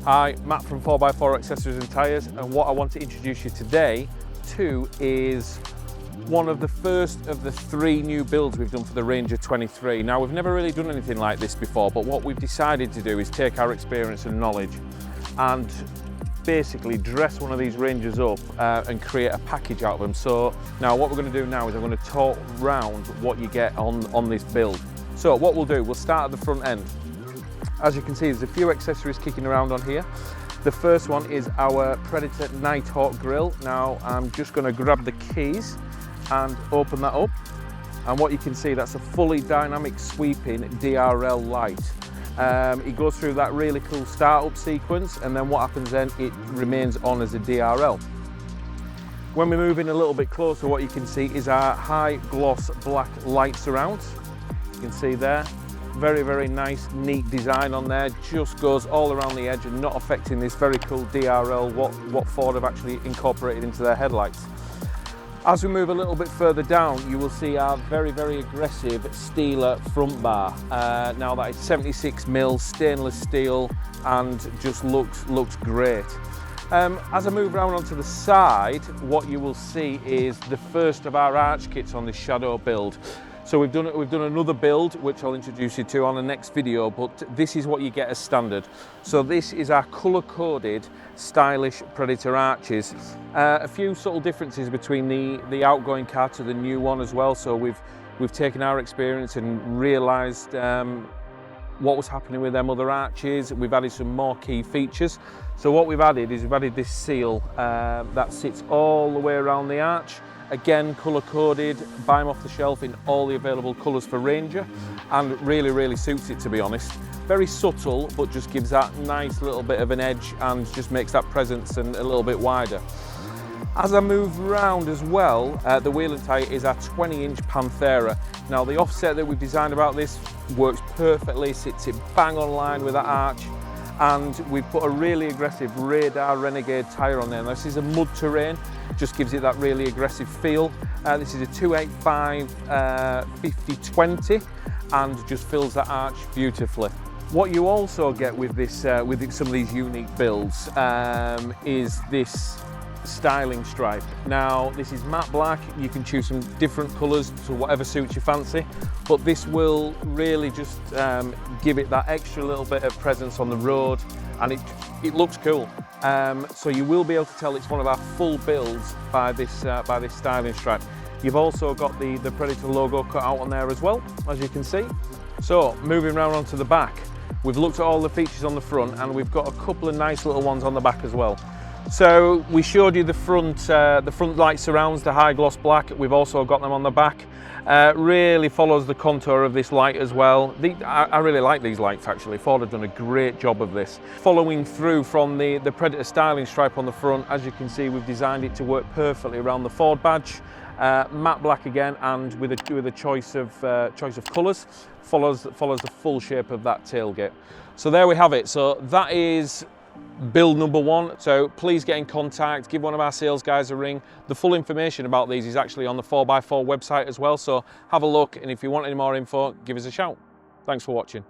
Hi, Matt from 4x4 Accessories and Tyres, and what I want to introduce you today to is one of the first of the 3 new builds we've done for the Ranger 23. Now, we've never really done anything like this before, but what we've decided to do is take our experience and knowledge and basically dress one of these Rangers up and create a package out of them. So now what we're going to do now is I'm going to talk round what you get on this build. So what we'll do, we'll start at the front end. As you can see, there's a few accessories kicking around on here. The first one is our Predator Nighthawk grill. Now I'm just going to grab the keys and open that up, and what you can see, that's a fully dynamic sweeping DRL light. It goes through that really cool startup sequence, and then what happens then, it remains on as a DRL. When we move in a little bit closer, what you can see is our high gloss black light surrounds. You can see there, very, very nice, neat design on there, just goes all around the edge and not affecting this very cool DRL, what Ford have actually incorporated into their headlights. As we move a little bit further down, you will see our very, very aggressive Steeler front bar. Now that is 76mm stainless steel and just looks great. As I move around onto the side, what you will see is the first of our arch kits on this Shadow build. So we've done another build, which I'll introduce you to on the next video, but this is what you get as standard. So this is our colour-coded, stylish Predator arches. A few subtle differences between the outgoing car to the new one as well. So we've taken our experience and realised what was happening with them other arches. We've added some more key features. So what we've added is we've added this seal that sits all the way around the arch. Again, colour-coded, buy them off the shelf in all the available colours for Ranger, and really suits it, to be honest. Very subtle, but just gives that nice little bit of an edge and just makes that presence and a little bit wider. As I move around as well, the wheel and tyre is our 20-inch Panthera. Now, the offset that we've designed about this works perfectly, sits it bang on line with that arch, and we've put a really aggressive Radar Renegade tyre on there. Now, this is a mud terrain, just gives it that really aggressive feel. This is a 285 50/20 and just fills that arch beautifully. What you also get with this, with some of these unique builds, is this styling stripe. Now, this is matte black. You can choose some different colours to whatever suits your fancy, but this will really just give it that extra little bit of presence on the road, and it looks cool. So you will be able to tell it's one of our full builds by this styling stripe. You've also got the Predator logo cut out on there as well, as you can see. So moving around onto the back, we've looked at all the features on the front, and we've got a couple of nice little ones on the back as well. So we showed you the front light surrounds, the high gloss black. We've also got them on the back. Really follows the contour of this light as well. I really like these lights, actually. Ford have done a great job of this. Following through from the Predator styling stripe on the front, as you can see, we've designed it to work perfectly around the Ford badge. Matte black again, and with a choice of colours, follows the full shape of that tailgate. So there we have it. So that is build number 1. So please get in contact, give one of our sales guys a ring. The full information about these is actually on the 4x4 website as well, so have a look, and if you want any more info, give us a shout. Thanks for watching.